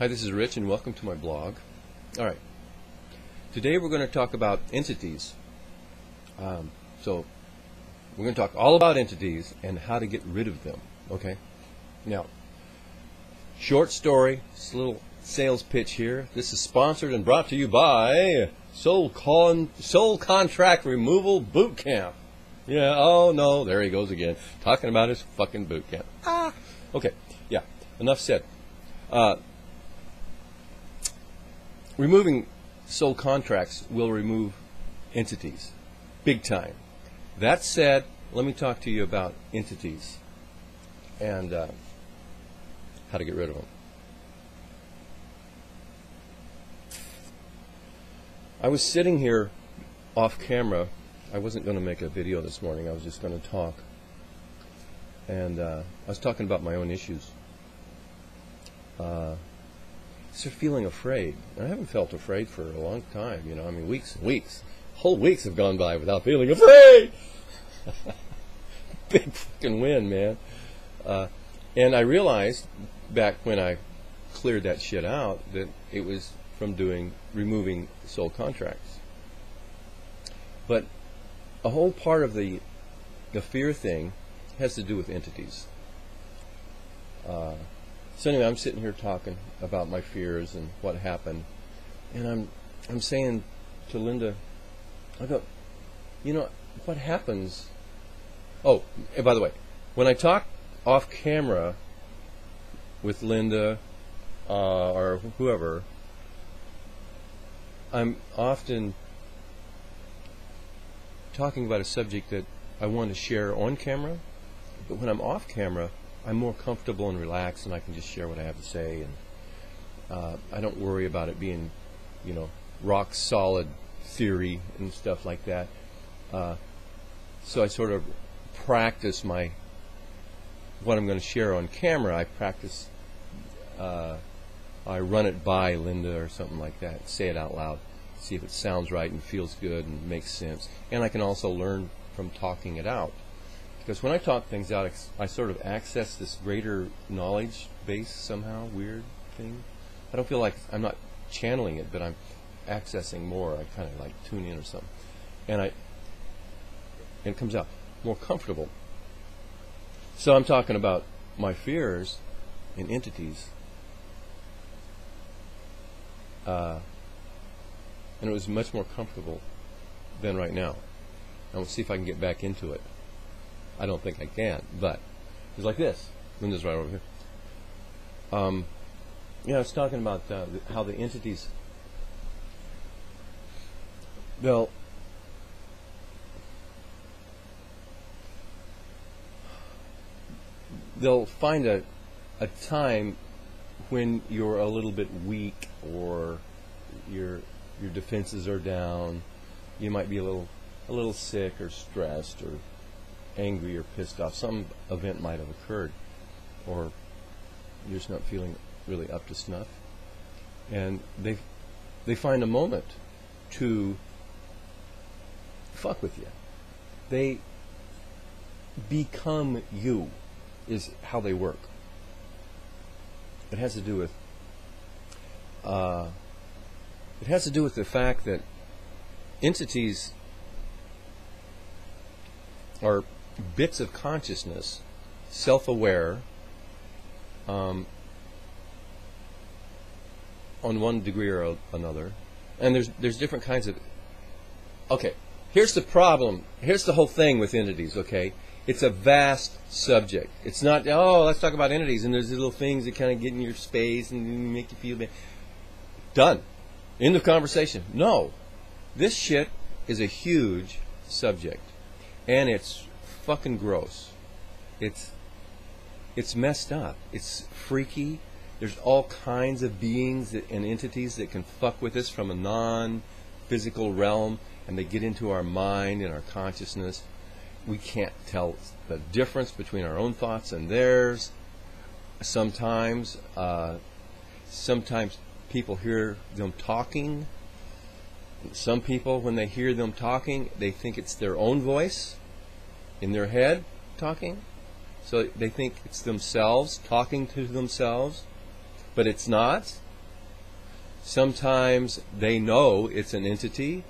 Hi, this is Rich, and welcome to my blog. All right. Today we're going to talk about entities. So we're going to talk all about entities and how to get rid of them. Okay. Now, short story, just a little sales pitch here. This is sponsored and brought to you by Soul Contract Removal Boot Camp. Yeah. Oh no, there he goes again, talking about his fucking boot camp. Okay. Yeah. Enough said. Removing soul contracts will remove entities, big time. That said, let me talk to you about entities and how to get rid of them. I was sitting here off camera. I wasn't going to make a video this morning. I was just going to talk. And I was talking about my own issues. Started feeling afraid. I haven't felt afraid for a long time, you know. I mean, weeks and weeks. Whole weeks have gone by without feeling afraid. Big fucking win, man. And I realized back when I cleared that shit out that it was from removing soul contracts. But a whole part of the fear thing has to do with entities. So anyway, I'm sitting here talking about my fears and what happened, and I'm saying to Linda, I go, you know, what happens? Oh, and by the way, when I talk off camera with Linda or whoever, I'm often talking about a subject that I want to share on camera, but when I'm off camera, I'm more comfortable and relaxed, and I can just share what I have to say, and I don't worry about it being, you know, rock solid theory and stuff like that. So I sort of practice what I'm going to share on camera. I practice. I run it by Linda or something like that. Say it out loud, see if it sounds right and feels good and makes sense. And I can also learn from talking it out. Because when I talk things out, I sort of access this greater knowledge base somehow, weird thing. I don't feel like I'm not channeling it, but I'm accessing more. I kind of like tune in or something. And it comes out more comfortable. So I'm talking about my fears in entities. And it was much more comfortable than right now. And we'll see if I can get back into it. I don't think I can, but it's like this. Linda's right over here. I was talking about how the entities, they'll find a time when you're a little bit weak or your defenses are down. You might be a little sick or stressed or angry or pissed off. Some event might have occurred, or you're just not feeling really up to snuff, and they find a moment to fuck with you. They become you, is how they work. It has to do with the fact that entities are bits of consciousness, self-aware, on one degree or another, and there's different kinds of. Okay, here's the problem. Here's the whole thing with entities. Okay, it's a vast subject. It's not. Oh, let's talk about entities, and there's these little things that kind of get in your space and make you feel bad. Done. End of conversation. No, this shit is a huge subject, and it's fucking gross. It's messed up. It's freaky. There's all kinds of beings and entities that can fuck with us from a non-physical realm, and they get into our mind and our consciousness. We can't tell the difference between our own thoughts and theirs. Sometimes people hear them talking. Some people, when they hear them talking, they think it's their own voice in their head talking. So they think it's themselves talking to themselves, but it's not. Sometimes they know it's an entity,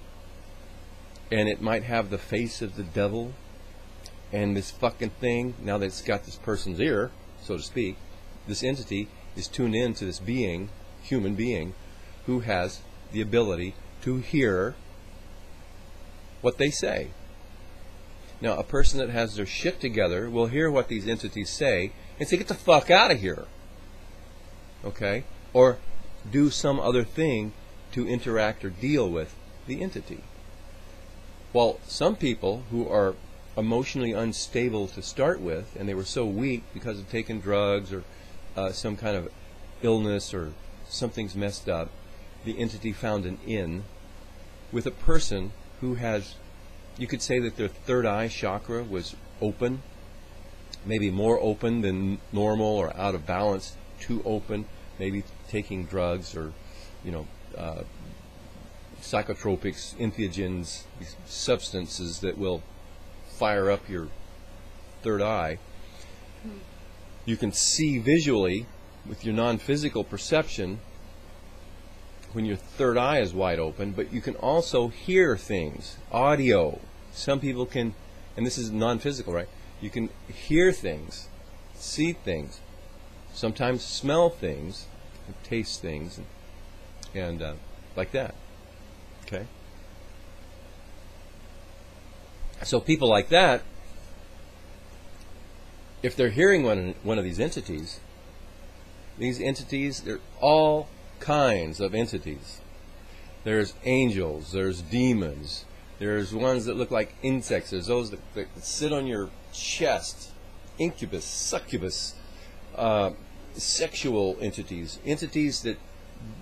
and it might have the face of the devil, and this fucking thing, now that it's got this person's ear, so to speak, this entity is tuned in to this being, human being, who has the ability to hear what they say. Now, a person that has their shit together will hear what these entities say and say, get the fuck out of here. Okay? Or do some other thing to interact or deal with the entity. While some people who are emotionally unstable to start with, and they were so weak because of taking drugs or some kind of illness or something's messed up, the entity found an in with a person who has, you could say that their third eye chakra was open, maybe more open than normal or out of balance, too open, maybe taking drugs or, psychotropics, entheogens, these substances that will fire up your third eye. You can see visually with your non-physical perception when your third eye is wide open, but you can also hear things, audio. Some people can, and this is non-physical, right? You can hear things, see things, sometimes smell things, taste things, and like that. Okay? So people like that, if they're hearing one of these entities, there are all kinds of entities. There's angels, there's demons, there's ones that look like insects, there's those that sit on your chest, incubus, succubus, sexual entities that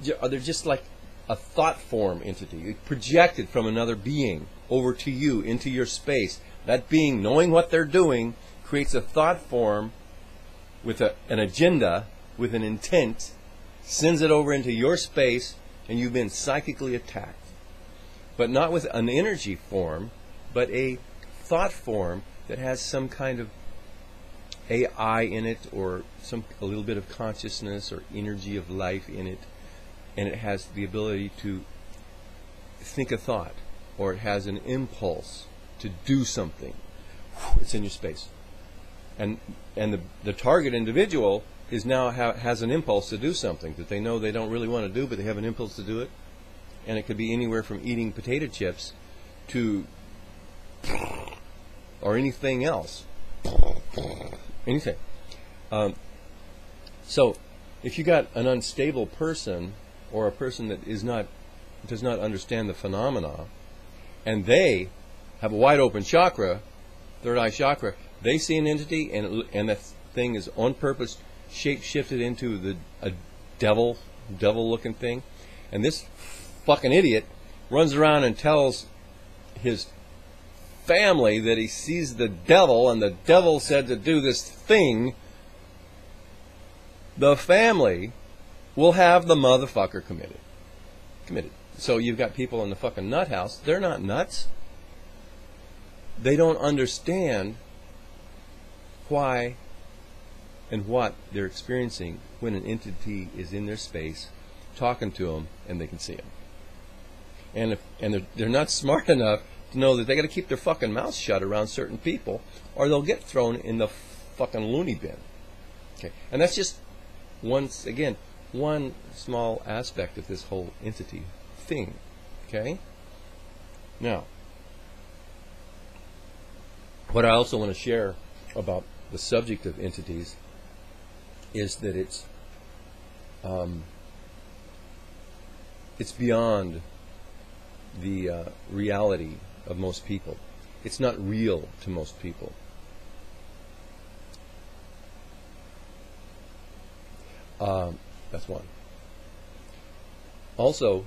they're just like a thought form entity, projected from another being over to you, into your space. That being, knowing what they're doing, creates a thought form with an agenda, with an intent, sends it over into your space, and you've been psychically attacked. But not with an energy form, but a thought form that has some kind of AI in it, or a little bit of consciousness or energy of life in it, and it has the ability to think a thought, or it has an impulse to do something. It's in your space. And the target individual is now has an impulse to do something that they know they don't really want to do, but they have an impulse to do it. And it could be anywhere from eating potato chips to or anything else. Anything. So if you got an unstable person, or a person that does not understand the phenomena, and they have a wide open chakra, third eye chakra, they see an entity, and that thing is on purpose shape shifted into a devil looking thing, and this fucking idiot runs around and tells his family that he sees the devil, and the devil said to do this thing. The family will have the motherfucker committed. So you've got people in the fucking nut house. They're not nuts. They don't understand why and what they're experiencing when an entity is in their space, talking to them, and they can see them. And they're not smart enough to know that they got to keep their fucking mouth shut around certain people, or they'll get thrown in the fucking loony bin. Okay, and that's just one small aspect of this whole entity thing. Okay? Now, what I also want to share about the subject of entities is that it's beyond the reality of most people. It's not real to most people. That's one. Also,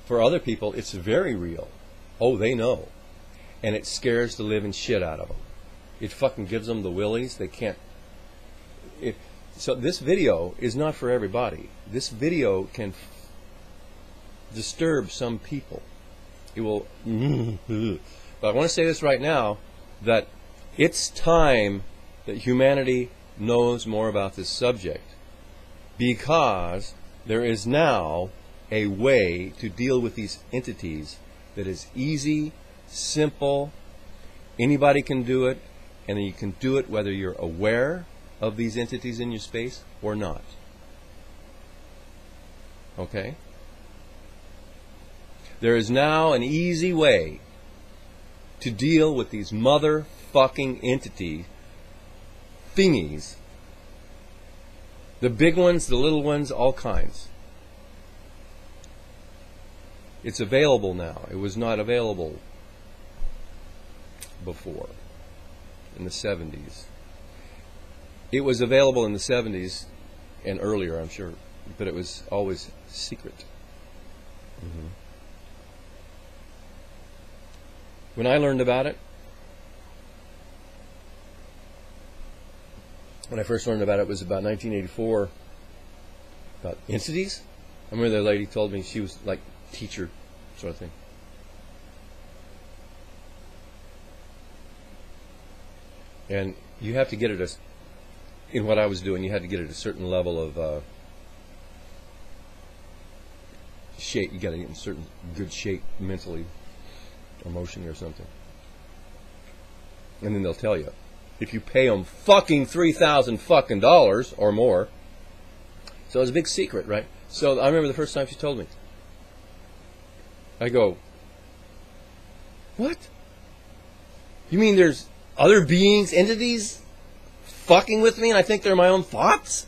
for other people, it's very real. Oh, they know. And it scares the living shit out of them. It fucking gives them the willies. They can't. So this video is not for everybody. This video can disturb some people. It will. But I want to say this right now, that it's time that humanity knows more about this subject, because There is now a way to deal with these entities that is easy, simple, anybody can do it, and you can do it whether you're aware of these entities in your space or not. Okay? There is now an easy way to deal with these motherfucking entity thingies. The big ones, the little ones, all kinds. It's available now. It was not available before, in the 70s. It was available in the 70s and earlier, I'm sure, but it was always secret. Mm-hmm. When I learned about it, when I first learned about it, it was about 1984, about entities. I remember the lady told me, she was like teacher sort of thing. And you have to get it in what I was doing, you had to get at a certain level of shape. You got to get in certain good shape mentally, emotionally or something. And then they'll tell you, if you pay them fucking $3,000 fucking dollars or more. So it was a big secret, right? So I remember the first time she told me. I go, what? You mean there's other beings, entities, fucking with me and I think they're my own thoughts?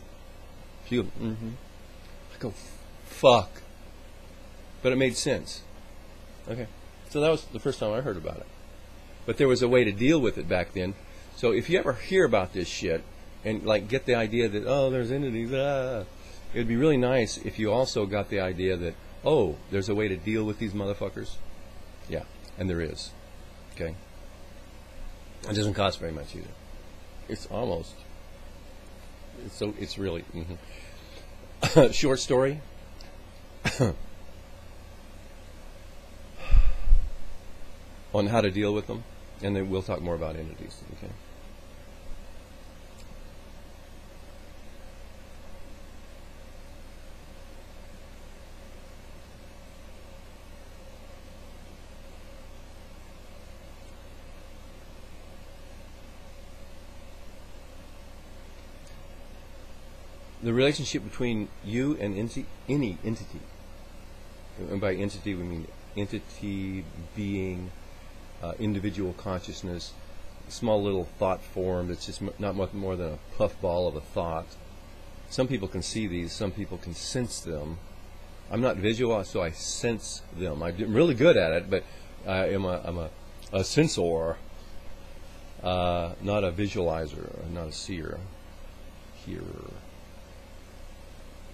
She goes, mm-hmm. I go, fuck. But it made sense. Okay. So that was the first time I heard about it. But there was a way to deal with it back then. So if you ever hear about this shit and like get the idea that, oh, there's entities, it would be really nice if you also got the idea that, oh, there's a way to deal with these motherfuckers. Yeah, and there is. Okay? It doesn't cost very much either. It's almost. It's really. Mm-hmm. Short story. On how to deal with them, and then we'll talk more about entities. Okay. The relationship between you and any entity, and by entity we mean entity, being, individual consciousness, small little thought form that's just not much more than a puffball of a thought. Some people can see these, some people can sense them. I'm not visual, so I sense them. I'm really good at it, but I'm a sensor, not a visualizer, not a seer, hearer.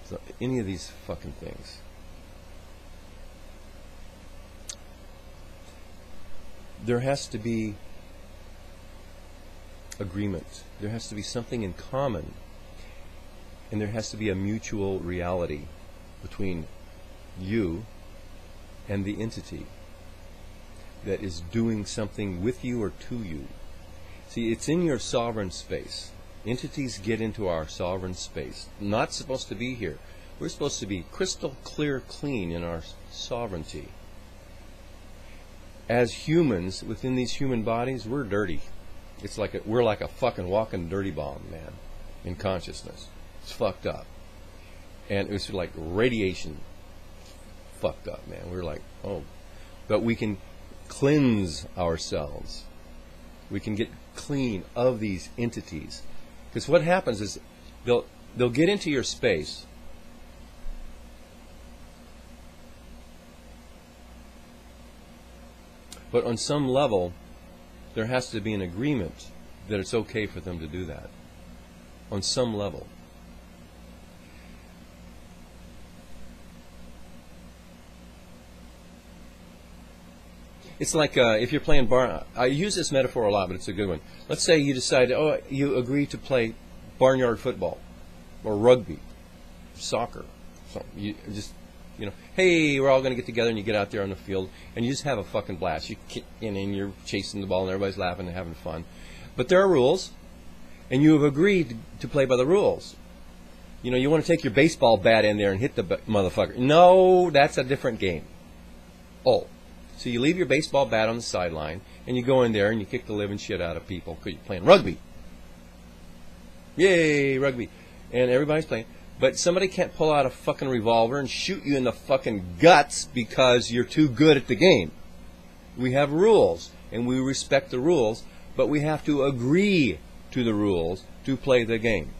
So any of these fucking things. There has to be agreement. There has to be something in common. And there has to be a mutual reality between you and the entity that is doing something with you or to you. See, it's in your sovereign space. Entities get into our sovereign space. Not supposed to be here. We're supposed to be crystal clear, clean in our sovereignty. As humans, within these human bodies, we're dirty. It's like we're like a fucking walking dirty bomb, man, in consciousness. It's fucked up. And it's like radiation fucked up, man. We're like, oh. But we can cleanse ourselves. We can get clean of these entities. Because what happens is they'll get into your space. But on some level, there has to be an agreement that it's okay for them to do that. On some level. It's like if you're playing I use this metaphor a lot, but it's a good one. Let's say you decide, you agree to play barnyard football or rugby, soccer. So you just, hey, we're all going to get together, and you get out there on the field, and you just have a fucking blast. You kick in, and you're chasing the ball, and everybody's laughing and having fun. But there are rules, and you have agreed to play by the rules. You know, you want to take your baseball bat in there and hit the motherfucker. No, that's a different game. Oh, so you leave your baseball bat on the sideline, and you go in there and you kick the living shit out of people because you're playing rugby. Yay, rugby. And everybody's playing. But somebody can't pull out a fucking revolver and shoot you in the fucking guts because you're too good at the game. We have rules, and we respect the rules, but we have to agree to the rules to play the game.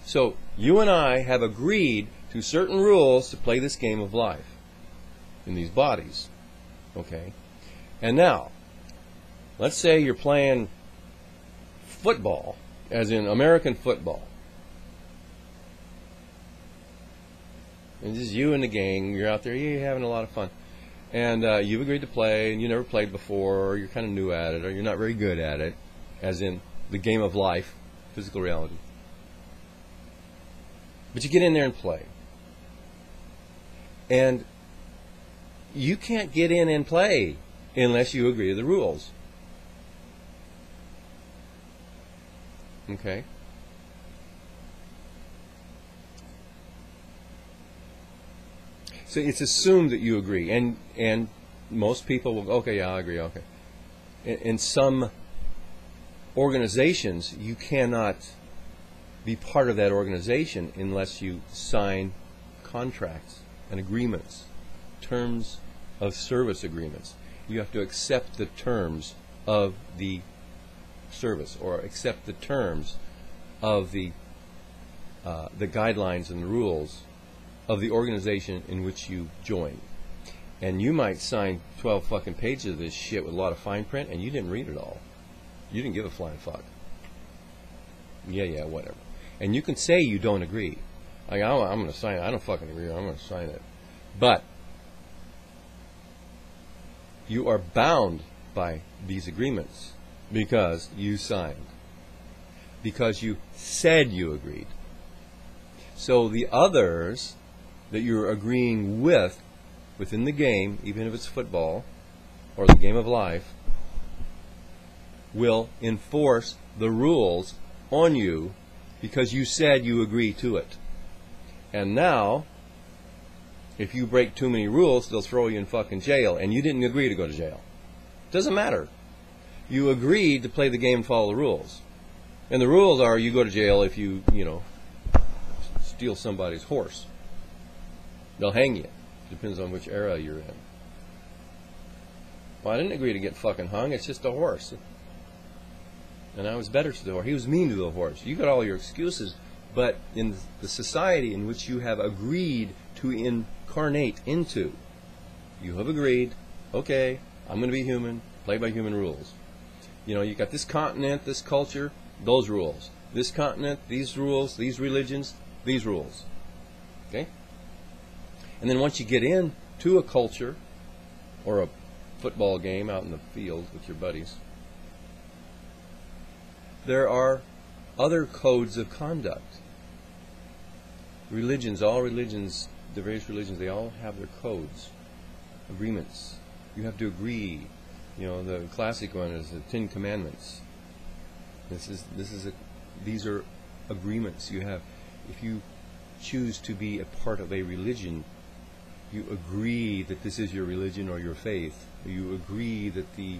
So you and I have agreed to certain rules to play this game of life in these bodies. Okay? And now, let's say you're playing football, as in American football. And this is you and the gang. You're out there, you're having a lot of fun. And you've agreed to play, and you never played before, or you're kind of new at it, or you're not very good at it, as in the game of life, physical reality. But you get in there and play. And you can't get in and play unless you agree to the rules. Okay? So it's assumed that you agree, and most people will, okay, yeah, I agree, okay. In some organizations, you cannot be part of that organization unless you sign contracts and agreements, terms of service agreements. You have to accept the terms of the service, or accept the terms of the guidelines and the rules of the organization in which you join. And you might sign 12 fucking pages of this shit with a lot of fine print, and you didn't read it all. You didn't give a flying fuck. Yeah, whatever. And you can say you don't agree. Like, I'm going to sign it. I don't fucking agree. I'm going to sign it. But you are bound by these agreements because you signed. Because you said you agreed. So the others that you're agreeing with within the game, even if it's football or the game of life, will enforce the rules on you because you said you agree to it. And now, if you break too many rules, they'll throw you in fucking jail, and you didn't agree to go to jail. Doesn't matter. You agreed to play the game and follow the rules. And the rules are you go to jail if you steal somebody's horse. They'll hang you. Depends on which era you're in. Well, I didn't agree to get fucking hung. It's just a horse. And I was better to the horse. He was mean to the horse. You got all your excuses, but in the society in which you have agreed to incarnate into, you have agreed, okay, I'm going to be human, play by human rules. You know, you got this continent, this culture, those rules. This continent, these rules, these religions, these rules. Okay? And then once you get into a culture or a football game out in the field with your buddies, there are other codes of conduct. Religions, all religions, the various religions, they all have their codes, agreements. You have to agree. You know, the classic one is the Ten Commandments. These are agreements you have. If you choose to be a part of a religion, you agree that this is your religion or your faith. You agree that the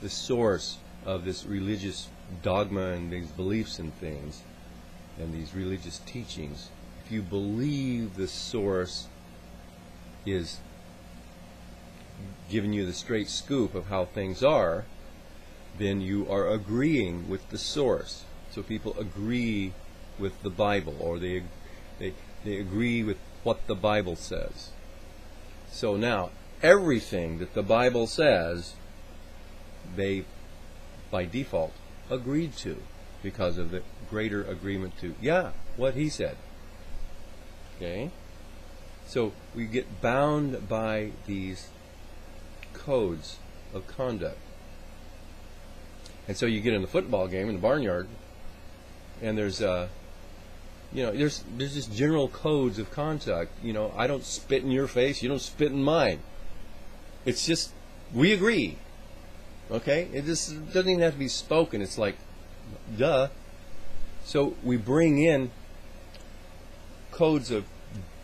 source of this religious dogma and these beliefs and things and these religious teachings, if you believe the source is giving you the straight scoop of how things are, then you are agreeing with the source. So people agree with the Bible, or they agree with what the Bible says. So now, everything that the Bible says, they, by default, agreed to because of the greater agreement to, what he said. Okay? So we get bound by these codes of conduct. And so you get in the football game in the barnyard, and there's there's just general codes of conduct. You know, I don't spit in your face, you don't spit in mine. It's just, we agree. Okay? It just doesn't even have to be spoken. It's like, duh. So we bring in codes of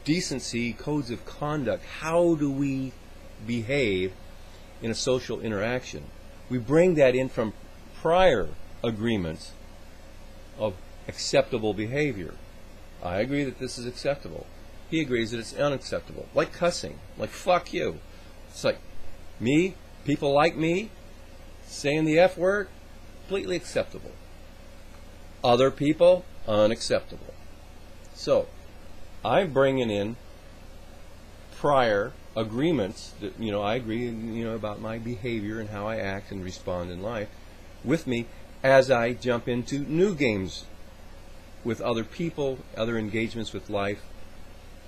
decency, codes of conduct. How do we behave in a social interaction? We bring that in from prior agreements of acceptable behavior. I agree that this is acceptable. He agrees that it's unacceptable. Like cussing. Like, fuck you. It's like, me, people like me, saying the F word, completely acceptable. Other people, unacceptable. So, I'm bringing in prior agreements that, I agree, about my behavior and how I act and respond in life with me as I jump into new games with other people, other engagements with life.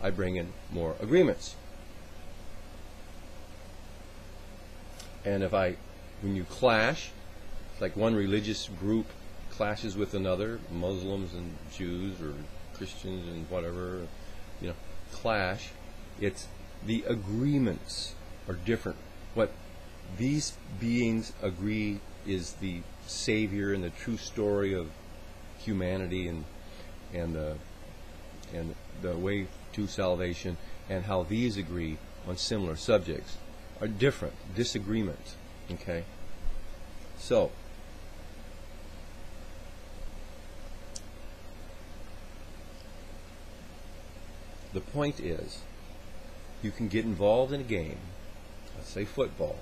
I bring in more agreements. And when you clash, it's like one religious group clashes with another, Muslims and Jews or Christians and whatever, clash. It's the agreements are different. What these beings agree is the Savior and the true story of humanity and the way to salvation, and how these agree on similar subjects are different. Disagreement. Okay? So, the point is, you can get involved in a game, let's say football,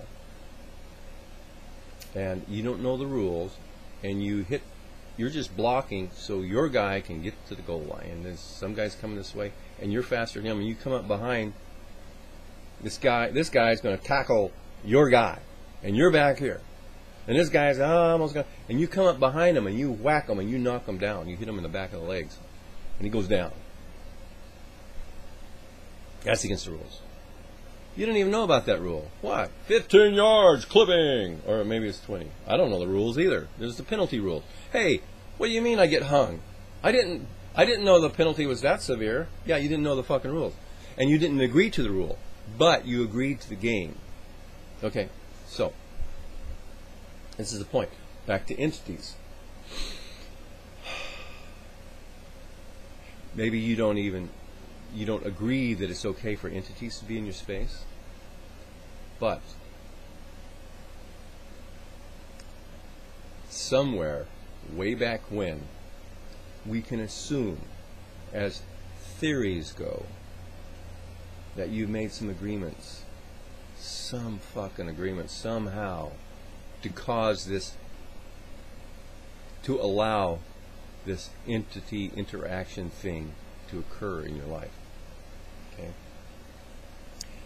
and you don't know the rules, and you're just blocking so your guy can get to the goal line, and there's some guy's coming this way, and you're faster than him, and you come up behind this guy's going to tackle your guy, and you're back here, and this guy's almost going, and you come up behind him, and you whack him, and you knock him down, you hit him in the back of the legs, and he goes down. That's against the rules. You didn't even know about that rule. What? 15 yards, clipping! Or maybe it's 20. I don't know the rules either. There's the penalty rules. Hey, what do you mean I get hung? I didn't know the penalty was that severe. Yeah, you didn't know the fucking rules. And you didn't agree to the rule. But you agreed to the game. Okay, so, this is the point. Back to entities. Maybe you don't agree that it's okay for entities to be in your space, but somewhere, way back when, we can assume, as theories go, that you've made some agreements, some fucking agreements, somehow, to cause this, to allow this entity interaction thing to occur in your life. Okay.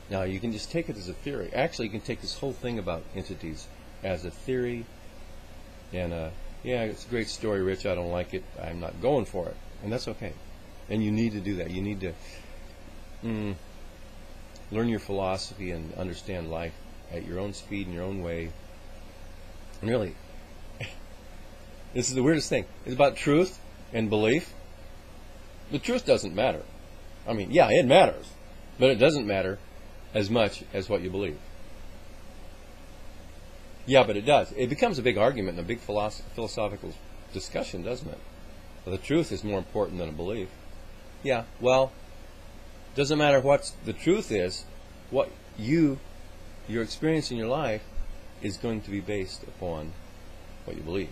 Now you can just take it as a theory. Actually, you can take this whole thing about entities as a theory, and yeah, it's a great story, Rich. I don't like it. I'm not going for it, and that's okay. And you need to do that. You need to learn your philosophy and understand life at your own speed and your own way. And really, this is the weirdest thing. It's about truth and belief. The truth doesn't matter. I mean, yeah, it matters, but it doesn't matter as much as what you believe. Yeah, but it does. It becomes a big argument and a big philosophical discussion, doesn't it? Well, the truth is more important than a belief. Yeah, well, doesn't matter what the truth is, what your experience in your life is going to be based upon what you believe.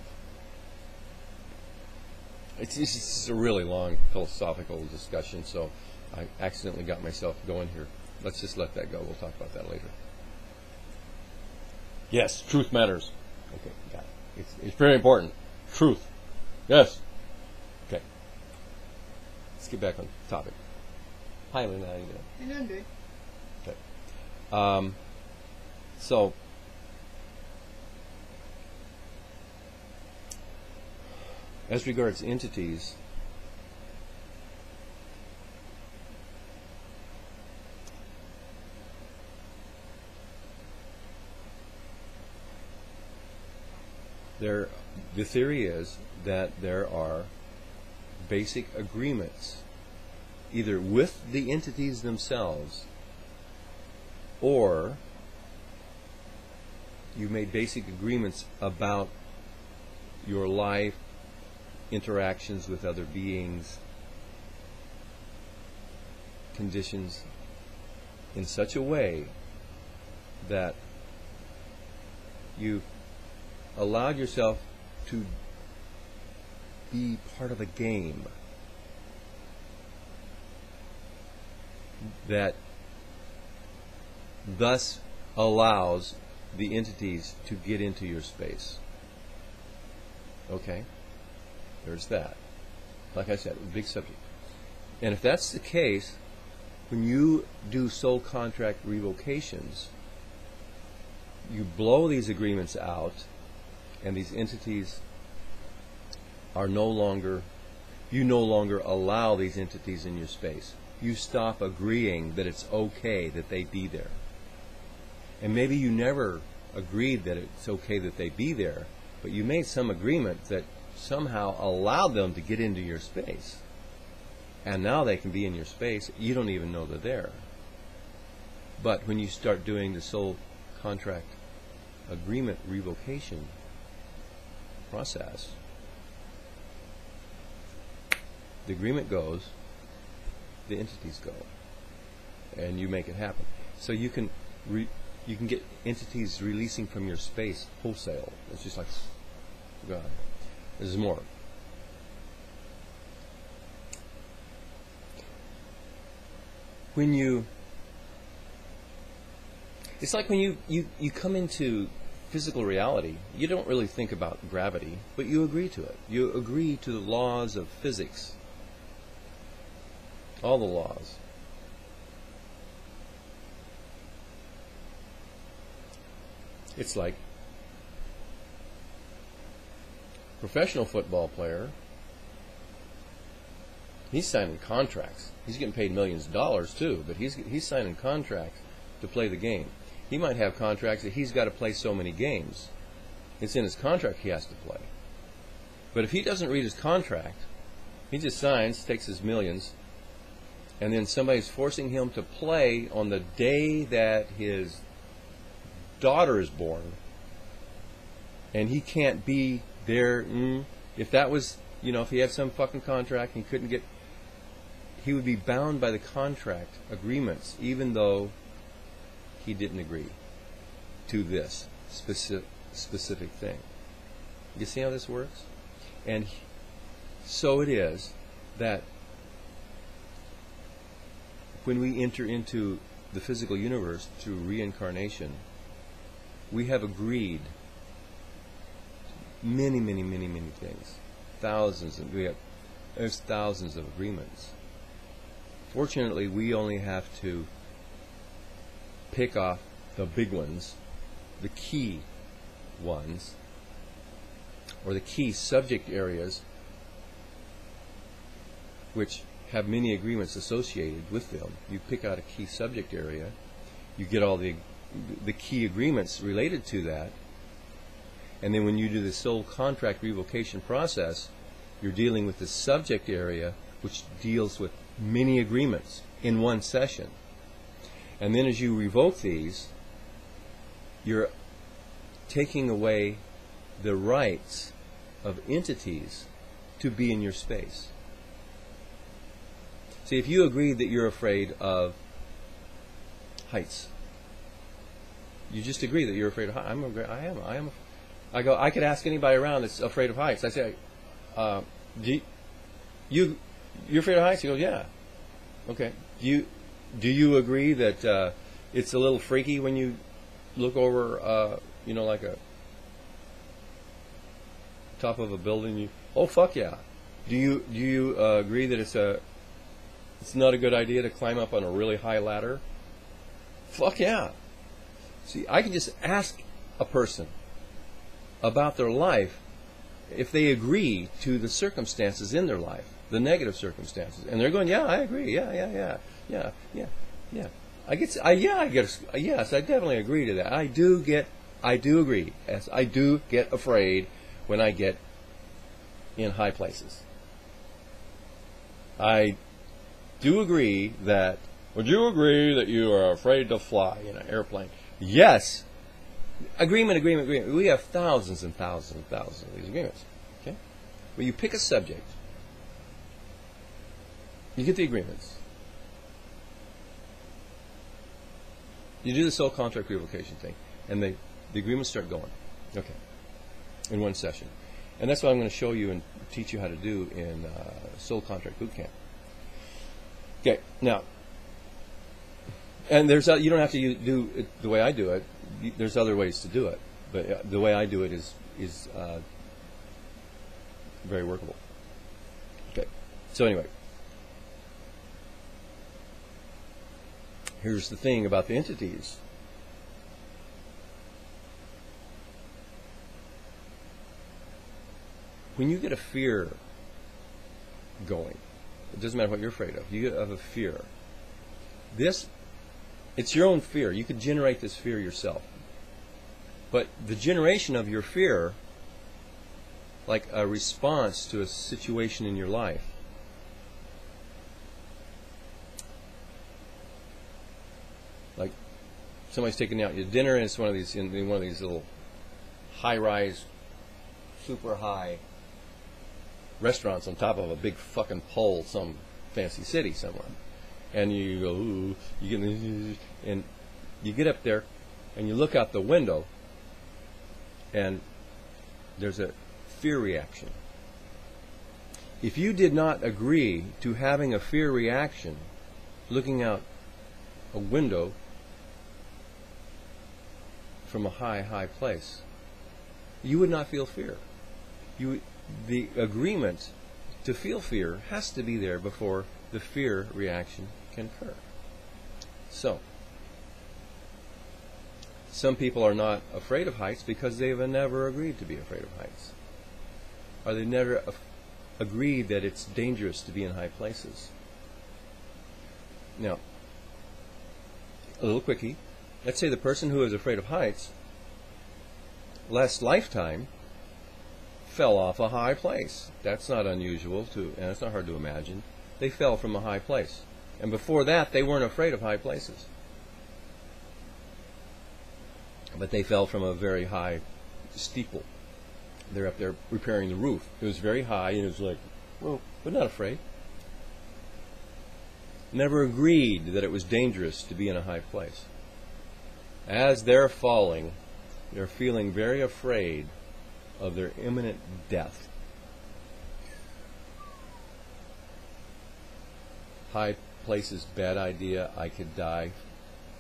It's a really long philosophical discussion, so I accidentally got myself going here. Let's just let that go. We'll talk about that later. Yes, truth matters. Okay, got it. It's very important. Truth. Yes. Okay. Let's get back on topic. Hi, Lynn. How are you doing? Okay. So, as regards entities, the theory is that there are basic agreements, either with the entities themselves, or you made basic agreements about your life, interactions with other beings, conditions in such a way that you allowed yourself to be part of a game that thus allows the entities to get into your space. Okay? There's that. Like I said, a big subject. And if that's the case, when you do soul contract revocations, you blow these agreements out, and these entities are no longer, you no longer allow these entities in your space. You stop agreeing that it's okay that they be there. And maybe you never agreed that it's okay that they be there, but you made some agreement that somehow allowed them to get into your space. And now they can be in your space. You don't even know they're there. But when you start doing the soul contract agreement revocation process, the agreement goes, the entities go, and you make it happen. So you can get entities releasing from your space wholesale. It's just like, God, there's more. When you, it's like when you come into physical reality, you don't really think about gravity, but you agree to it. You agree to the laws of physics. All the laws. It's like professional football player. He's signing contracts. He's getting paid millions of dollars too, but he's signing contracts to play the game. He might have contracts that he's got to play so many games. It's in his contract he has to play. But if he doesn't read his contract, he just signs, takes his millions, and then somebody's forcing him to play on the day that his daughter is born, and he can't be there. If that was, if he had some fucking contract and he couldn't get, he would be bound by the contract agreements, even though he didn't agree to this specific thing. You see how this works? And so it is that when we enter into the physical universe through reincarnation, we have agreed many, many, many, many things. Thousands, and there's thousands of agreements. Fortunately, we only have to pick off the big ones, the key ones, or the key subject areas which have many agreements associated with them. You pick out a key subject area, you get all the key agreements related to that, and then when you do the soul contract revocation process, you're dealing with the subject area which deals with many agreements in one session. And then as you revoke these, you're taking away the rights of entities to be in your space. See, if you agree that you're afraid of heights, you just agree that you're afraid of heights. I am. I go, I could ask anybody around that's afraid of heights. I say, you're afraid of heights? He goes, yeah. Okay. Do you agree that it's a little freaky when you look over, like a top of a building? Oh, fuck yeah. Do you agree that it's not a good idea to climb up on a really high ladder? Fuck yeah. See, I can just ask a person about their life if they agree to the circumstances in their life, the negative circumstances, and they're going, yeah, I agree, yeah. Yes, I definitely agree to that. I do agree. Yes, I do get afraid when I get in high places. I do agree that. Would you agree that you are afraid to fly in an airplane? Yes. Agreement. We have thousands and thousands and thousands of these agreements. Okay? Well, you pick a subject. You get the agreements. You do the soul contract revocation thing, and the agreements start going. Okay. In one session. And that's what I'm going to show you and teach you how to do in Soul Contract Boot Camp. Okay, now, and there's you don't have to do it the way I do it. There's other ways to do it, but the way I do it is very workable. Okay, so anyway, here's the thing about the entities. When you get a fear going, it doesn't matter what you're afraid of. You have a fear. It's your own fear. You could generate this fear yourself. But the generation of your fear, like a response to a situation in your life, like somebody's taking you out to dinner, and it's one of these in one of these little high-rise, super high restaurants on top of a big fucking pole, some fancy city somewhere, and you go, ooh, and you get up there, and you look out the window, and there's a fear reaction. If you did not agree to having a fear reaction, looking out a window from a high place, you would not feel fear. The agreement to feel fear has to be there before the fear reaction can occur. So, some people are not afraid of heights because they've never agreed to be afraid of heights. Or they never agreed that it's dangerous to be in high places. Now, a little quickie. Let's say the person who is afraid of heights, last lifetime, fell off a high place. That's not unusual and it's not hard to imagine. They fell from a high place. And before that, they weren't afraid of high places. But they fell from a very high steeple. They're up there repairing the roof. It was very high, and it was like, well, but not afraid. Never agreed that it was dangerous to be in a high place. As they're falling, they're feeling very afraid of their imminent death. High places, bad idea, I could die.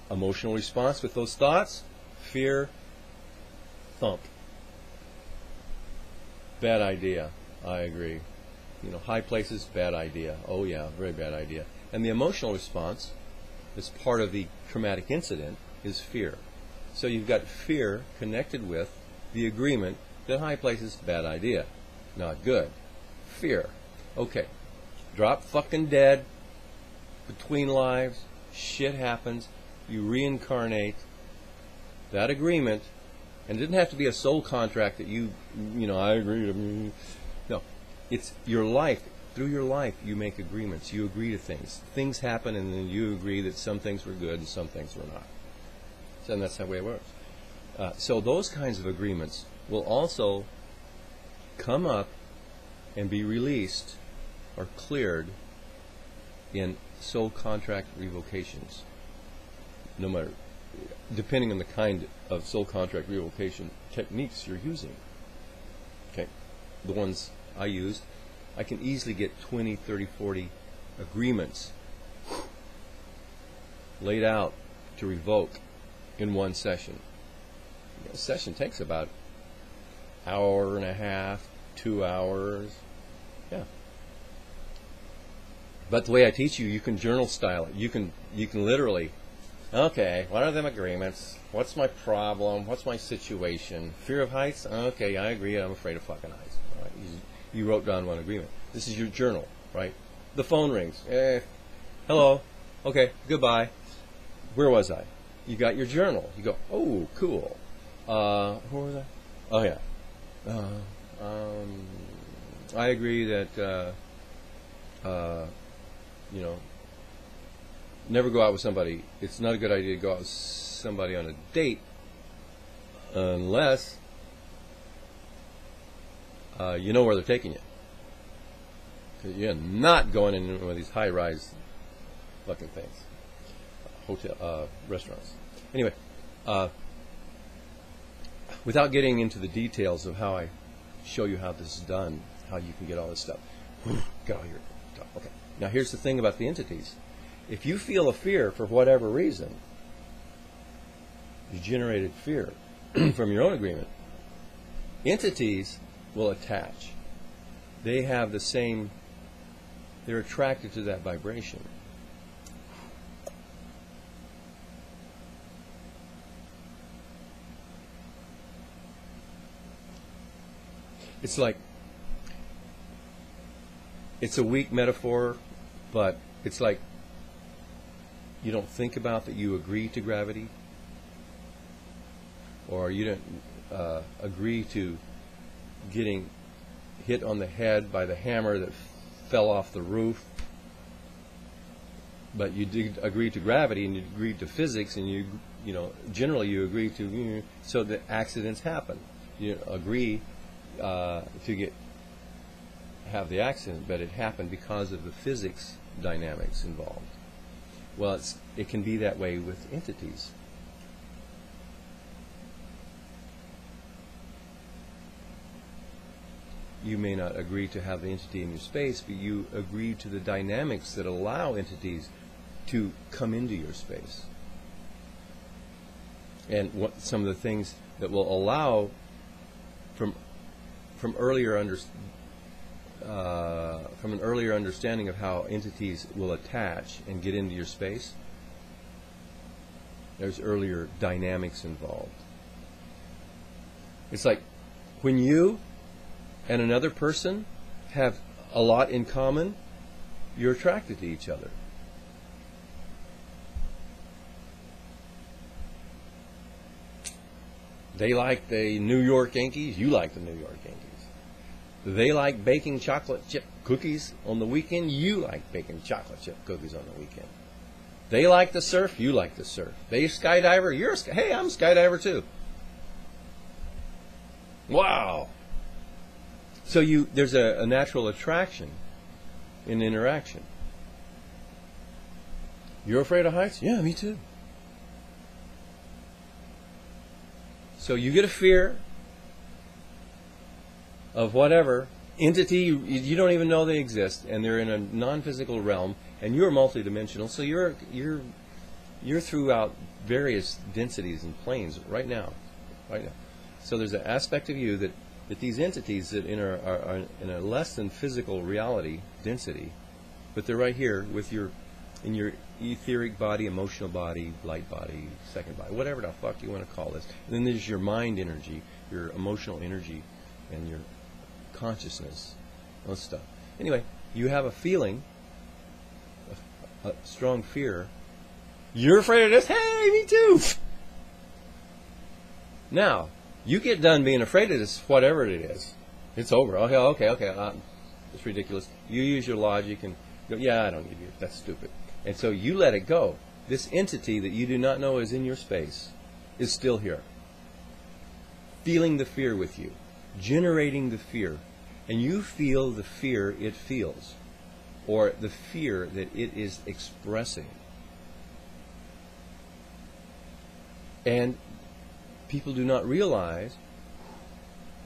Emotional response with those thoughts, fear, thump. Bad idea, I agree. High places, bad idea. Oh yeah, very bad idea. And the emotional response, as part of the traumatic incident, is fear. So you've got fear connected with the agreement that high places, bad idea. Not good. Fear. Okay. Drop fucking dead. Between lives. Shit happens. You reincarnate. That agreement, and it didn't have to be a soul contract that I agree to. No. It's your life. Through your life, you make agreements. You agree to things. Things happen, and then you agree that some things were good and some things were not. So that's the way it works. So those kinds of agreements will also come up and be released or cleared in soul contract revocations. No matter, depending on the kind of soul contract revocation techniques you're using. Okay, the ones I used, I can easily get 20, 30, 40 agreements laid out to revoke in one session. A session takes about hour and a half, 2 hours. Yeah. But the way I teach you, you can journal style it. You can literally, okay, what are them agreements? What's my problem? What's my situation? Fear of heights? Okay, I agree. I'm afraid of fucking heights. All right. You wrote down one agreement. This is your journal, right? The phone rings. Hello. Okay, goodbye. Where was I? You got your journal. You go, oh, cool. Where was I? Oh, yeah. I agree that, never go out with somebody. It's not a good idea to go out with somebody on a date unless you know where they're taking you. 'Cause you're not going in one of these high-rise fucking things, restaurants. Anyway, without getting into the details of how I show you how this is done, how you can get all this stuff. Get all your stuff. Okay. Now here's the thing about the entities. If you feel a fear for whatever reason, you generated fear from your own agreement, entities will attach. They have the same, they're attracted to that vibration. It's like, it's a weak metaphor, but it's like you don't think about that you agree to gravity, or you don't agree to getting hit on the head by the hammer that fell off the roof, but you did agree to gravity and you agreed to physics, and you know generally you agree to, so that accidents happen. You agree to have the accident, but it happened because of the physics dynamics involved. Well, it can be that way with entities. You may not agree to have the entity in your space, but you agree to the dynamics that allow entities to come into your space. And what some of the things that will allow from an earlier understanding of how entities will attach and get into your space, there's earlier dynamics involved. It's like when you and another person have a lot in common, you're attracted to each other. They like the New York Yankees, you like the New York Yankees. They like baking chocolate chip cookies on the weekend, you like baking chocolate chip cookies on the weekend. They like the surf, you like the surf. They skydiver, you're a hey, I'm a skydiver too. Wow. So there's a natural attraction in interaction. You're afraid of heights? Yeah, me too. So you get a fear of whatever entity you don't even know they exist, and they're in a non-physical realm, and you're multidimensional. So you're throughout various densities and planes right now. So there's an aspect of you that these entities that are in a less than physical reality density, but they're right here with in your etheric body, emotional body, light body, second body, whatever the fuck you want to call this. And then there's your mind energy, your emotional energy, and your consciousness, all this stuff. Anyway, you have a feeling, a strong fear. You're afraid of this? Hey, me too! Now, you get done being afraid of this, whatever it is. It's over. Okay. It's ridiculous. You use your logic and go, yeah, I don't need you. That's stupid. And so you let it go. This entity that you do not know is in your space is still here. Feeling the fear with you. Generating the fear. And you feel the fear it feels. Or the fear that it is expressing. And people do not realize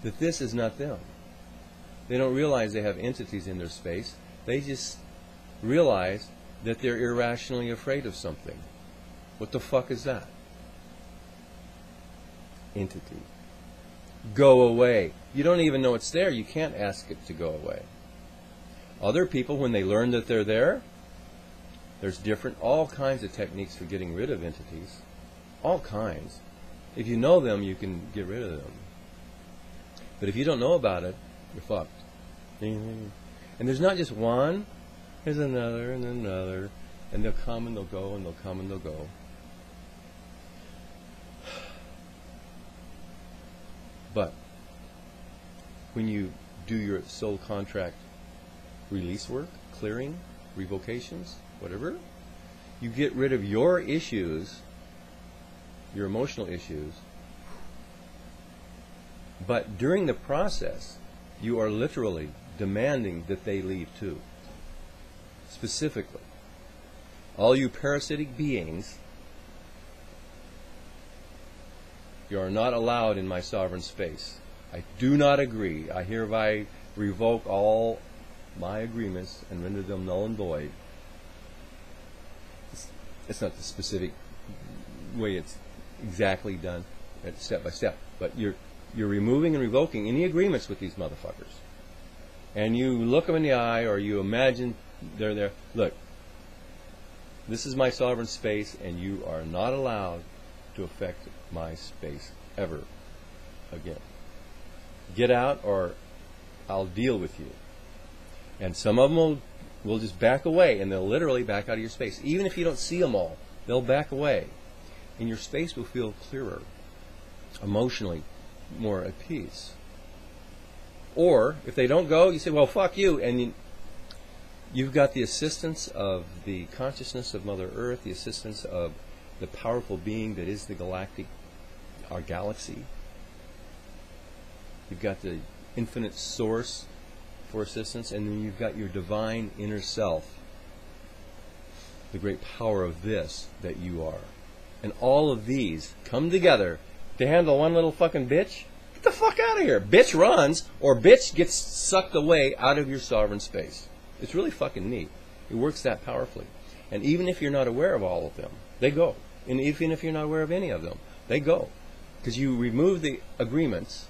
that this is not them. They don't realize they have entities in their space. They just realize that they're irrationally afraid of something. What the fuck is that? Entity. Go away. You don't even know it's there. You can't ask it to go away. Other people, when they learn that they're there, there's all kinds of techniques for getting rid of entities. All kinds. If you know them, you can get rid of them. But if you don't know about it, you're fucked. And there's not just one. There's another and another. And they'll come and they'll go and they'll come and they'll go. But when you do your soul contract release work, clearing, revocations, whatever, you get rid of your issues, your emotional issues, but during the process, you are literally demanding that they leave too. Specifically, all you parasitic beings You are not allowed in my sovereign space. I do not agree. I hereby revoke all my agreements and render them null and void. It's not the specific way it's exactly done, step by step, but you're removing and revoking any agreements with these motherfuckers. And you look them in the eye, or you imagine they're there. Look, this is my sovereign space, and you are not allowed to affect my space ever again. Get out, or I'll deal with you. And some of them will just back away, and they'll literally back out of your space. Even if you don't see them all, they'll back away. And your space will feel clearer, emotionally more at peace. Or, if they don't go, you say, well, fuck you, and you've got the assistance of the consciousness of Mother Earth, the assistance of the powerful being that is the galactic, our galaxy. You've got the infinite source for assistance, and then you've got your divine inner self, the great power of this that you are. And all of these come together to handle one little fucking bitch. Get the fuck out of here. Bitch runs, or bitch gets sucked away out of your sovereign space. It's really fucking neat. It works that powerfully. And even if you're not aware of all of them, they go. And even if you're not aware of any of them, they go. Because you remove the agreements.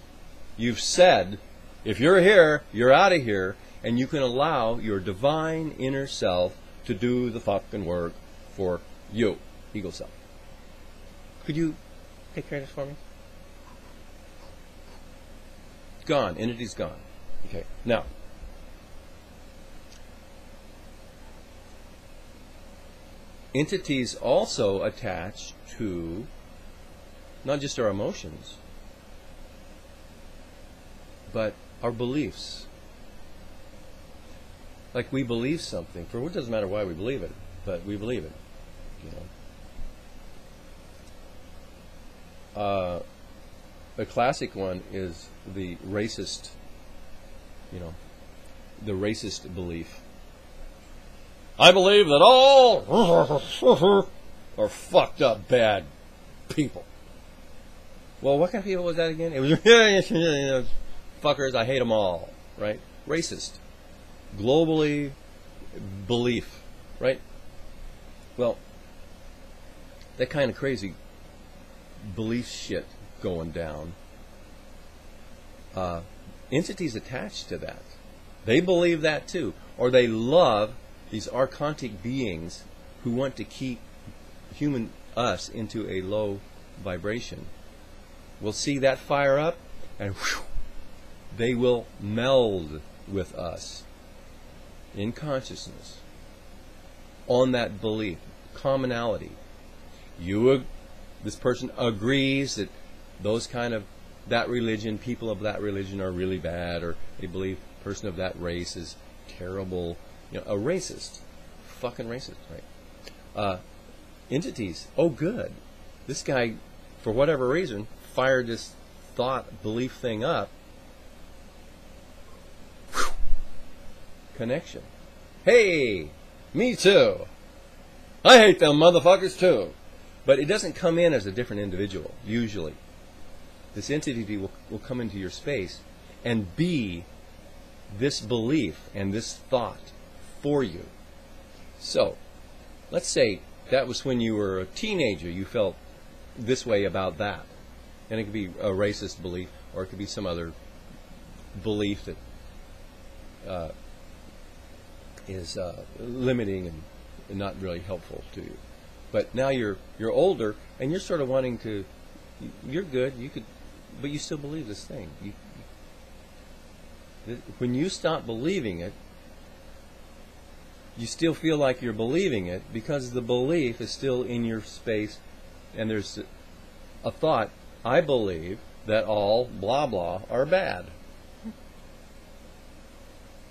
You've said, if you're here, you're out of here, and you can allow your divine inner self to do the fucking work for you, ego self. Could you take care of this for me? Gone. Entity's gone. Okay. Now, entities also attach to not just our emotions, but our beliefs. Like, we believe something. For it doesn't matter why we believe it, but we believe it. You know. The classic one is the racist, the racist belief. I believe that all are fucked up bad people. Well, what kind of people was that again? It was fuckers, I hate them all, right? Racist. Globally, belief, right? Well, that kind of crazy belief shit going down, entities attached to that, they believe that too, or they love these archontic beings who want to keep human us into a low vibration. We'll see that fire up, and whew, they will meld with us in consciousness on that belief, commonality. This person agrees that those kind of, that religion, people of that religion are really bad, or they believe a person of that race is terrible. A racist. Fucking racist, right? Entities. Oh, good. This guy, for whatever reason, fired this thought, belief thing up. Whew. Connection. Hey, me too. I hate them motherfuckers too. But it doesn't come in as a different individual, usually. This entity will come into your space and be this belief and this thought for you. So, let's say that was when you were a teenager, you felt this way about that. And it could be a racist belief, or it could be some other belief that is limiting and not really helpful to you. But now you're older, and you're sort of wanting to, you're good, you could, but you still believe this thing. When you stop believing it, you still feel like you're believing it because the belief is still in your space, and there's a thought, I believe that all blah blah are bad.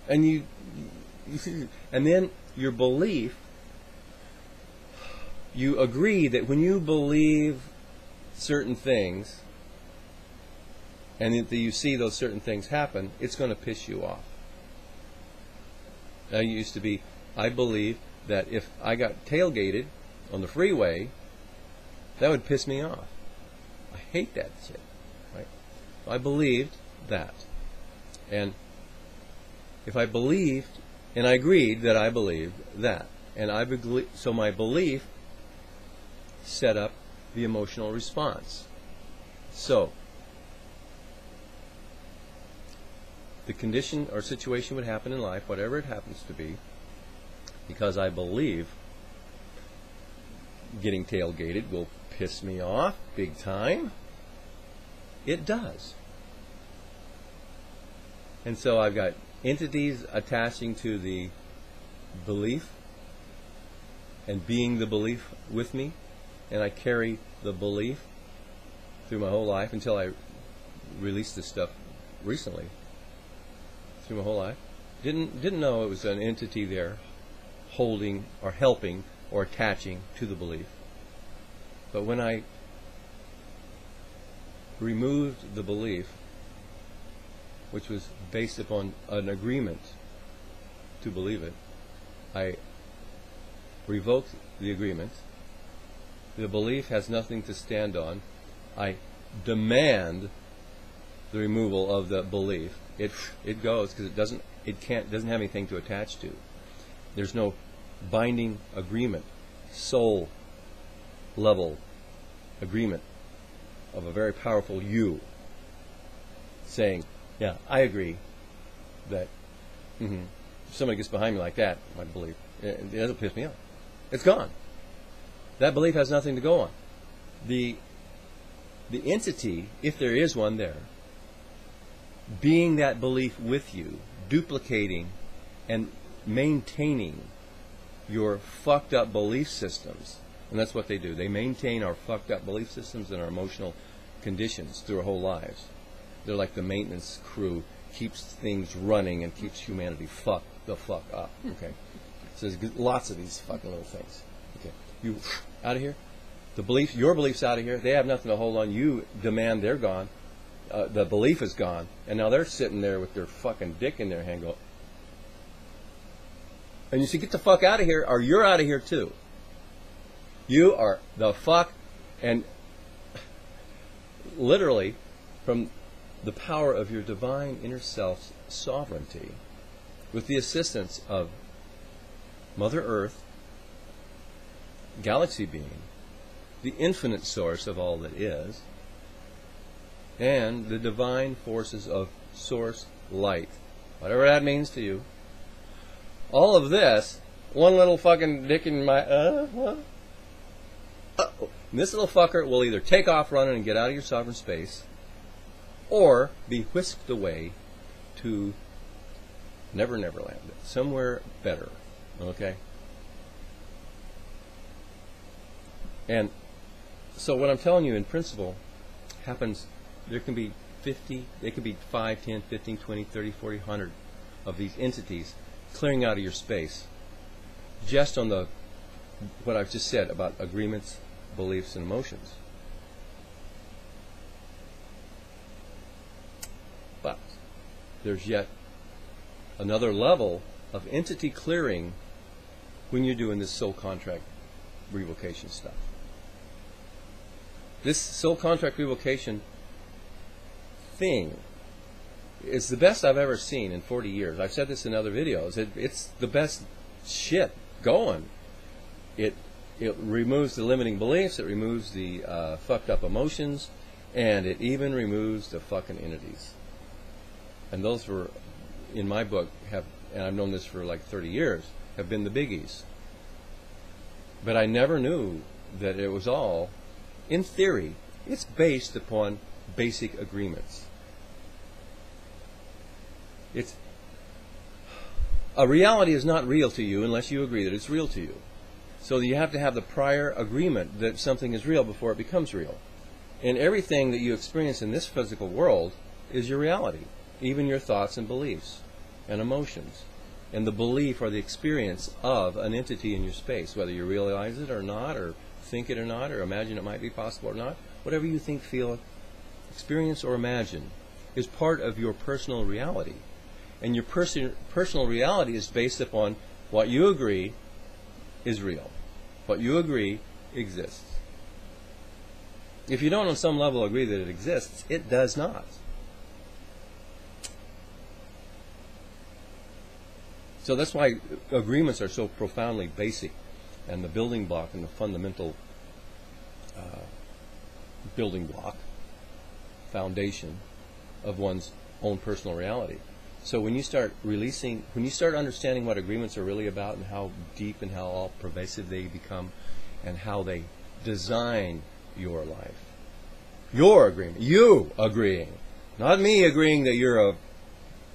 And and then your belief, you agree that when you believe certain things and that you see those certain things happen, it's going to piss you off. Now, it used to be, I believe that if I got tailgated on the freeway, that would piss me off. I hate that shit. Right? So I believed that. And if I believed, and I agreed that I believed that, and so my belief set up the emotional response. So the condition or situation would happen in life, whatever it happens to be, because I believe getting tailgated will piss me off big time. It does. And so I've got entities attaching to the belief and being the belief with me, and I carry the belief through my whole life until I released this stuff recently. Through my whole life. Didn't know it was an entity there holding or helping or attaching to the belief. But when I removed the belief, which was based upon an agreement to believe it, I revoked the agreement. The belief has nothing to stand on. I demand the removal of the belief. It goes because it doesn't have anything to attach to. There's no binding agreement, soul level agreement of a very powerful you saying, yeah, I agree that if somebody gets behind me like that, my belief, it doesn't piss me off. It's gone. That belief has nothing to go on. The entity, if there is one there, being that belief with you, duplicating and maintaining your fucked up belief systems, and that's what they do. They maintain our fucked up belief systems and our emotional conditions through our whole lives. They're like the maintenance crew, keeps things running and keeps humanity fucked the fuck up. Okay, so there's lots of these fucking little things. Okay, you out of here. The belief, your belief's out of here. They have nothing to hold on. You demand they're gone. The belief is gone, and now they're sitting there with their fucking dick in their hand going, and you say, get the fuck out of here, or you're out of here too. You are the fuck, and literally, from the power of your divine inner self's sovereignty, with the assistance of Mother Earth, galaxy being, the infinite source of all that is, and the divine forces of source light, whatever that means to you. All of this, one little fucking dick in my this little fucker will either take off running and get out of your sovereign space, or be whisked away to Never Land, somewhere better. Okay? And so what I'm telling you in principle happens. There can be 50, they could be 5, 10, 15, 20, 30, 40, 100 of these entities clearing out of your space just on the what I've just said about agreements, beliefs, and emotions. But there's yet another level of entity clearing when you're doing this soul contract revocation stuff. This soul contract revocation thing is the best I've ever seen in 40 years. I've said this in other videos. It's the best shit going. It removes the limiting beliefs, it removes the fucked up emotions, and it even removes the fucking entities. And those were, in my book, and I've known this for like 30 years, have been the biggies. But I never knew that it was all, in theory, it's based upon basic agreements. A reality is not real to you unless you agree that it's real to you. So you have to have the prior agreement that something is real before it becomes real. And everything that you experience in this physical world is your reality, even your thoughts and beliefs and emotions. And the belief or the experience of an entity in your space, whether you realize it or not, or think it or not, or imagine it might be possible or not, whatever you think, feel, experience, or imagine is part of your personal reality. And your personal reality is based upon what you agree is real. What you agree exists. If you don't on some level agree that it exists, it does not. So that's why agreements are so profoundly basic, and the building block and the fundamental building block, foundation of one's own personal reality. So when you start understanding what agreements are really about and how deep and how all pervasive they become and how they design your life. Your agreement. You agreeing. Not me agreeing that you're a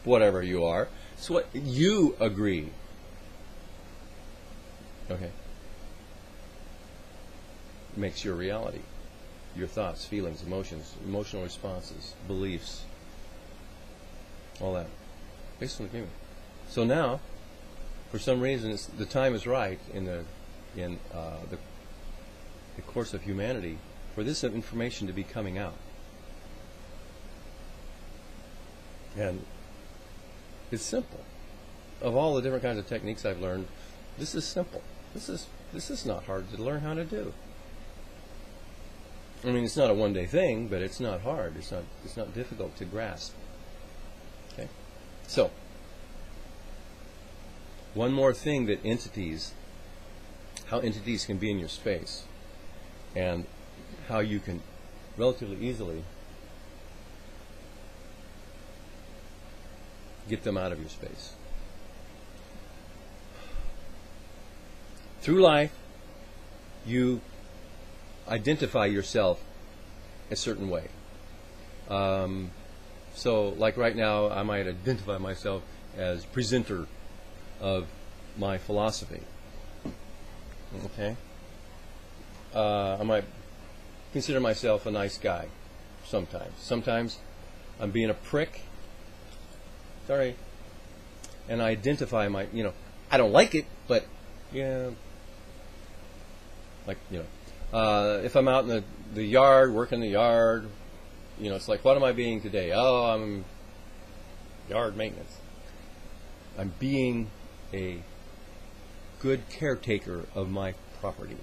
whatever you are. It's what you agree. Okay. Makes your reality. Your thoughts, feelings, emotions, emotional responses, beliefs, all that. Based on agreement. So now, for some reason, the time is right in the course of humanity for this information to be coming out. And it's simple. Of all the different kinds of techniques I've learned, this is simple. This is not hard to learn how to do. I mean, it's not a one-day thing, but it's not hard. It's not difficult to grasp. Okay? So, one more thing that how entities can be in your space, and how you can relatively easily get them out of your space. Through life, you identify yourself a certain way. So, like right now, I might identify myself as presenter of my philosophy. Okay? I might consider myself a nice guy sometimes. Sometimes I'm being a prick. Sorry. And I identify I don't like it, but, yeah. Like, if I'm out in the yard, working the yard, it's like, what am I being today? Oh, I'm yard maintenance. I'm being a good caretaker of my property.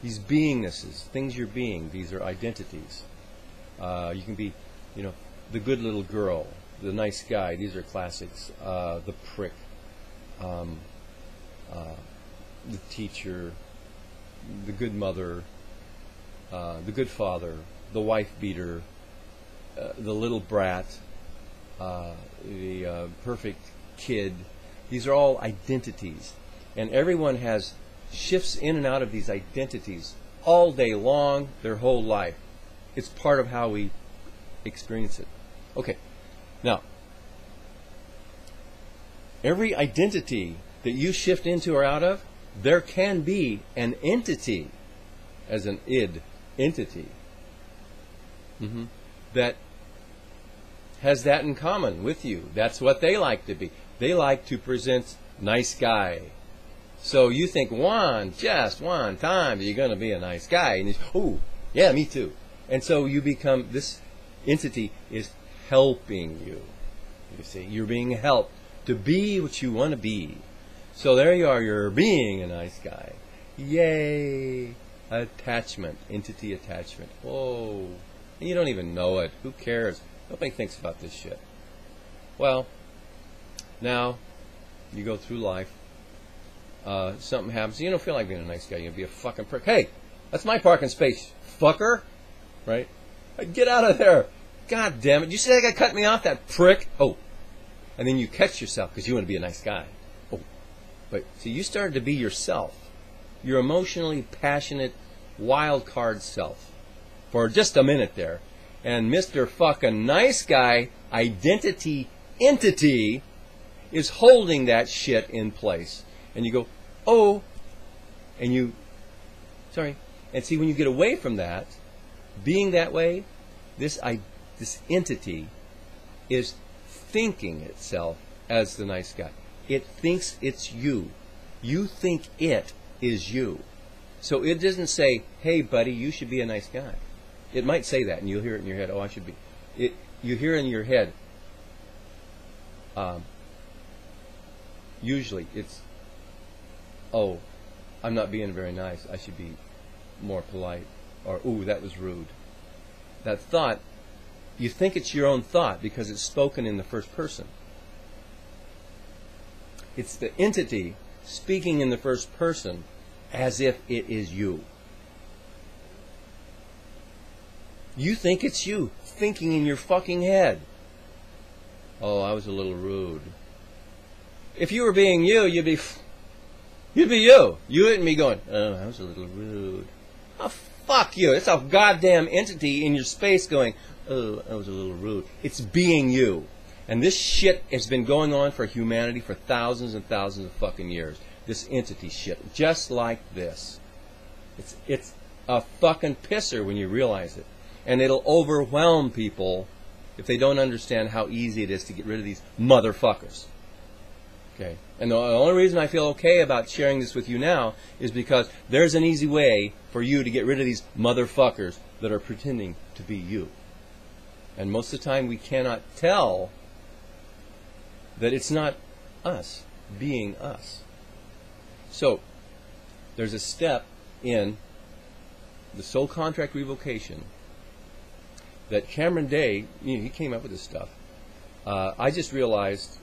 These beingnesses, things you're being, these are identities. You can be, the good little girl, the nice guy, these are classics. The prick, the teacher, the good mother, the good father, the wife beater, the little brat, the perfect kid. These are all identities. And everyone shifts in and out of these identities all day long, their whole life. It's part of how we experience it. Okay. Now, every identity that you shift into or out of, there can be an entity, as an id, entity, that has that in common with you. That's what they like to be. They like to present nice guy. So you think just one time you're going to be a nice guy. And oh, yeah, me too. And so you become, this entity is helping you. You see, you're being helped to be what you want to be. So there you are, you're being a nice guy. Yay! Attachment, entity attachment. Whoa. And you don't even know it. Who cares? Nobody thinks about this shit. Well, now you go through life. Something happens. You don't feel like being a nice guy. You're going to be a fucking prick. Hey, that's my parking space, fucker. Right? Get out of there. God damn it. You see that guy cut me off, that prick? Oh. And then you catch yourself because you want to be a nice guy. Oh. But see, you started to be yourself. Your emotionally passionate, wild card self. For just a minute there. And Mr. fucking nice guy, identity, entity, is holding that shit in place. And you go, oh, and and see, when you get away from that, being that way, this entity is thinking itself as the nice guy. It thinks it's you. You think it is you. So it doesn't say, hey, buddy, you should be a nice guy. It might say that, and you'll hear it in your head, oh, I should be. You hear in your head, usually it's, I'm not being very nice. I should be more polite. Or, ooh, that was rude. that thought, you think it's your own thought because it's spoken in the first person. It's the entity speaking in the first person as if it is you. You think it's you thinking in your fucking head. Oh, I was a little rude. If you were being you, you'd be you. You wouldn't be going, oh, I was a little rude. Oh, fuck you. It's a goddamn entity in your space going, oh, I was a little rude. It's being you. And this shit has been going on for humanity for thousands and thousands of fucking years. This entity shit. Just like this. It's a fucking pisser when you realize it. And it'll overwhelm people if they don't understand how easy it is to get rid of these motherfuckers. Okay? And the only reason I feel okay about sharing this with you now is because there's an easy way for you to get rid of these motherfuckers that are pretending to be you. And most of the time we cannot tell that it's not us being us. So, there's a step in the soul contract revocation that Cameron Day, he came up with this stuff. I just realized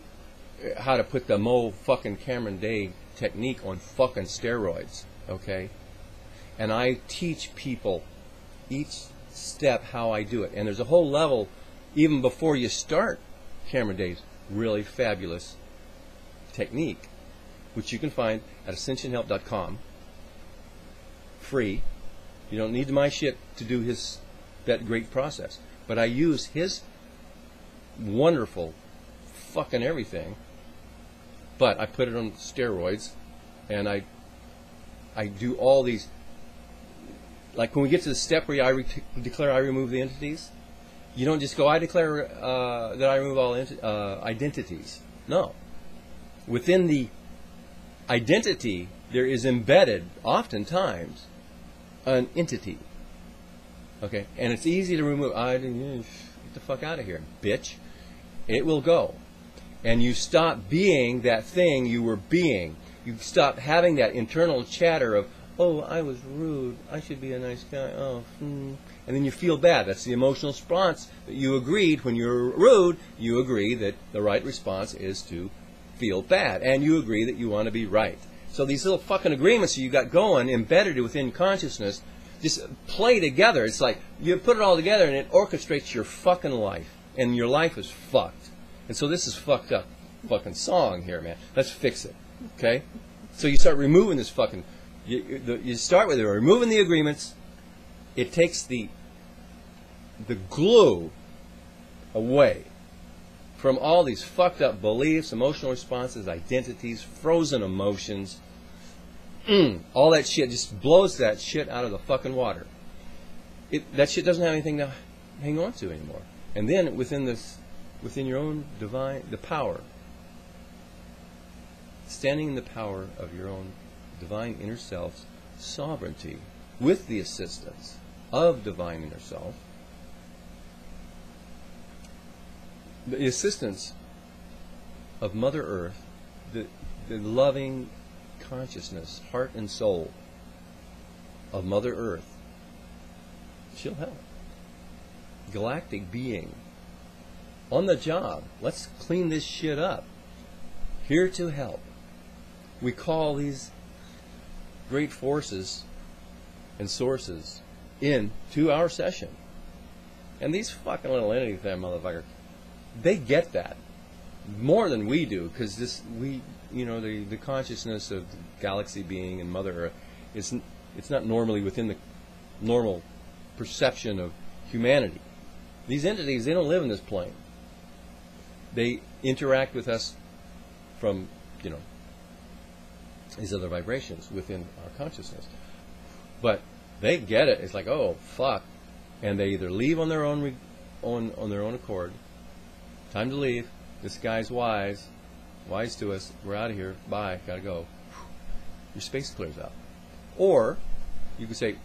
how to put the fucking Cameron Day technique on fucking steroids, okay? And I teach people each step how I do it. And there's a whole level, even before you start Cameron Day's really fabulous technique, which you can find at ascensionhelp.com, free. You don't need my shit to do that great process. But I use his wonderful fucking everything, but I put it on steroids, and I do all these, like when we get to the step where I declare I remove the entities, you don't just go, I declare that I remove all identities. No. Within the identity, there is embedded, oftentimes, an entity. Okay? And it's easy to remove. Get the fuck out of here, bitch. It will go. And you stop being that thing you were being. You stop having that internal chatter of, oh, I was rude. I should be a nice guy. Oh, And then you feel bad. That's the emotional response that you agreed when you're rude. You agree that the right response is to feel bad. And you agree that you want to be right. So these little fucking agreements that you got going, embedded within consciousness, just play together. It's like you put it all together and it orchestrates your fucking life. And your life is fucked. And so this is fucked up fucking song here, man. Let's fix it. Okay? So you start removing this fucking... You start with removing the agreements. It takes the glue away from all these fucked up beliefs, emotional responses, identities, frozen emotions. All that shit just blows that shit out of the fucking water. That shit doesn't have anything to hang on to anymore. And then within your own divine, the power, standing in the power of your own divine inner self's sovereignty, with the assistance of divine inner self, the assistance of Mother Earth, the loving consciousness, heart and soul of Mother Earth, she'll help. Galactic being, on the job, let's clean this shit up. Here to help. We call these great forces and sources into our session. And these fucking little entities, that motherfucker, they get that more than we do, because the consciousness of the galaxy being and Mother Earth, it's not normally within the normal perception of humanity. These entities, they don't live in this plane. They interact with us from, these other vibrations within our consciousness. But they get it. It's like, oh, fuck. And they either leave on their own on their own accord. Time to leave. This guy's wise to us. We're out of here. Bye. Gotta go. Your space clears out. Or you could say,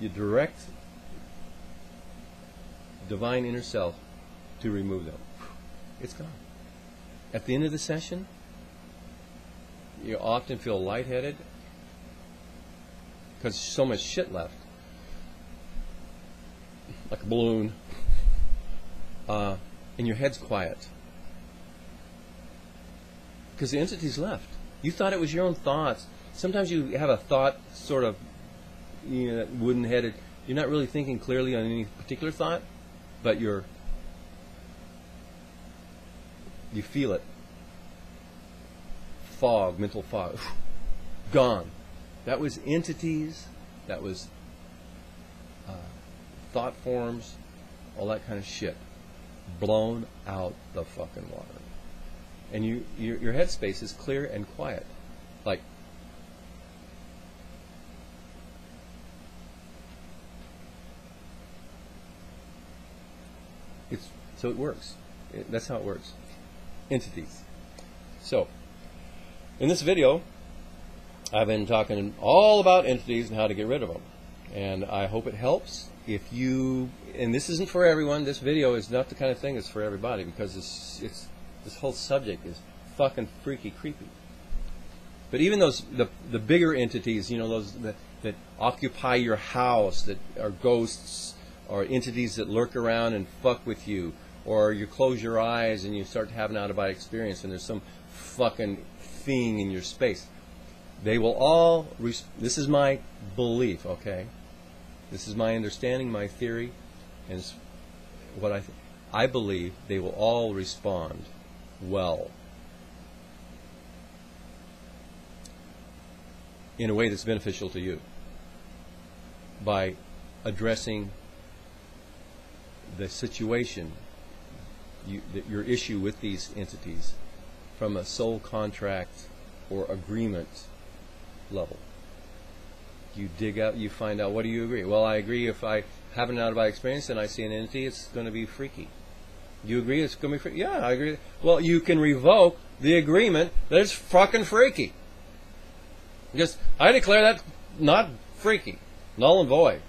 you direct divine inner self to remove them. It's gone. At the end of the session, you often feel lightheaded because so much shit left. like a balloon, and your head's quiet. Because the entity's left. You thought it was your own thoughts. Sometimes you have a thought sort of, wooden-headed. You're not really thinking clearly on any particular thought, but you feel it. Fog, mental fog. Gone. That was entities. That was thought forms. All that kind of shit. Blown out the fucking water. And your headspace is clear and quiet. Like, so it works. That's how it works. Entities. So, in this video, I've been talking all about entities and how to get rid of them. And I hope it helps. If you, and this isn't for everyone, this video is not the kind of thing that's for everybody, because this whole subject is fucking freaky creepy. But even those, the bigger entities, those that occupy your house, that are ghosts, or entities that lurk around and fuck with you, or you close your eyes and you start to have an out-of-body experience and there's some fucking thing in your space. They will all, this is my belief, okay? This is my understanding, my theory, and it's what I believe they will all respond well in a way that's beneficial to you by addressing the situation, your issue with these entities from a soul contract or agreement level. You dig out, you find out, what do you agree? Well, I agree if I have an out-of-body experience and I see an entity, it's going to be freaky. You agree it's going to be freaky? Yeah, I agree. Well, you can revoke the agreement that it's fucking freaky. Because I declare that not freaky, null and void.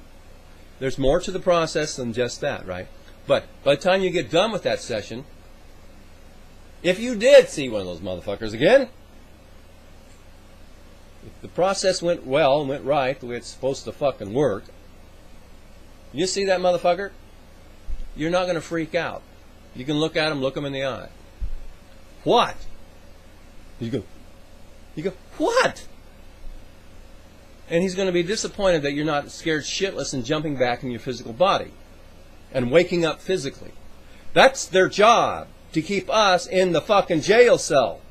There's more to the process than just that, right? But by the time you get done with that session, if you did see one of those motherfuckers again, if the process went well and went right, the way it's supposed to fucking work, you see that motherfucker, you're not going to freak out. You can look at him, look him in the eye. What? You go, what? And he's going to be disappointed that you're not scared shitless and jumping back in your physical body and waking up physically. That's their job, to keep us in the fucking jail cell.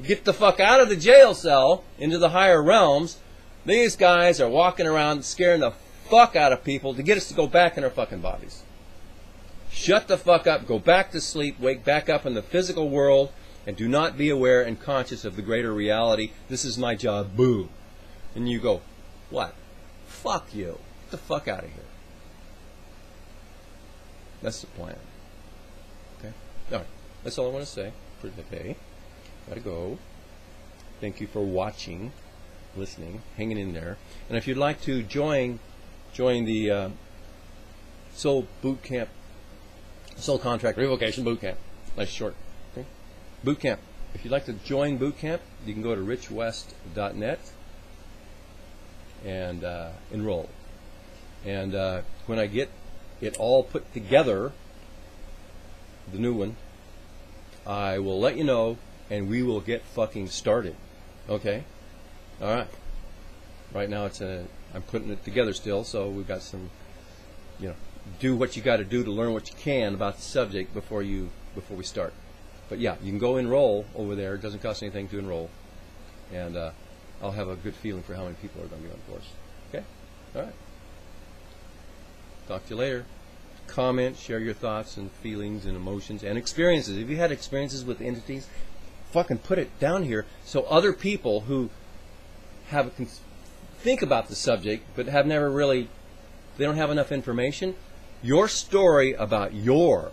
Get the fuck out of the jail cell into the higher realms. These guys are walking around scaring the fuck out of people to get us to go back in our fucking bodies. Shut the fuck up, go back to sleep, wake back up in the physical world, and do not be aware and conscious of the greater reality. This is my job, boo. And you go, what? Fuck you. Get the fuck out of here. That's the plan. Okay? Alright. That's all I want to say for today. Gotta go. Thank you for watching, listening, hanging in there. And if you'd like to join the Soul Boot Camp, Soul Contract Revocation Boot Camp. Nice short. Okay? Boot Camp. If you'd like to join Boot Camp, you can go to richwest.net and enroll. And when I get it all put together, the new one, I will let you know, and we will get fucking started. Okay? Alright. Right now I'm putting it together still, so we've got some, do what you got to do to learn what you can about the subject before we start. But yeah, you can go enroll over there. It doesn't cost anything to enroll. And I'll have a good feeling for how many people are going to be on the course. Okay? Alright. Talk to you later. Comment, share your thoughts and feelings and emotions and experiences. If you had experiences with entities, fucking put it down here so other people who think about the subject but have never really, they don't have enough information, your story about your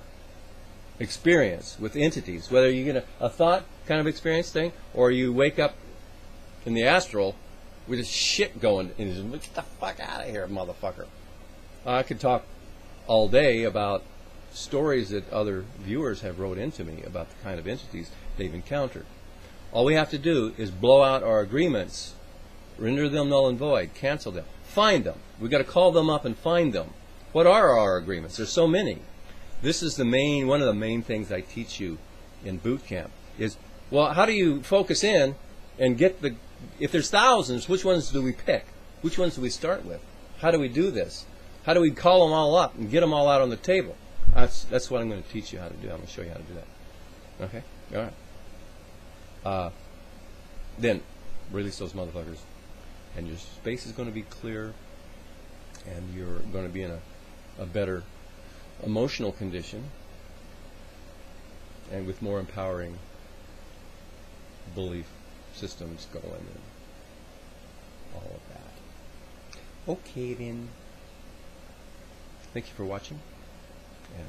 experience with entities, whether you get a thought kind of experience thing or you wake up in the astral with this shit going and you just, get the fuck out of here, motherfucker. I could talk all day about stories that other viewers have wrote into me about the kind of entities they've encountered. All we have to do is blow out our agreements, render them null and void, cancel them, find them. We've got to call them up and find them. What are our agreements? There's so many. This is one of the main things I teach you in boot camp is, well, how do you focus in and get if there's thousands, which ones do we pick? Which ones do we start with? How do we do this? How do we call them all up and get them all out on the table? That's what I'm going to teach you how to do. I'm going to show you how to do that. Okay? All right. Then release those motherfuckers. And your space is going to be clear. And you're going to be in a better emotional condition. And with more empowering belief systems going and all of that. Okay then. Thank you for watching. And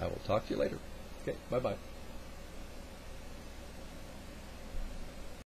I will talk to you later. Okay, bye-bye.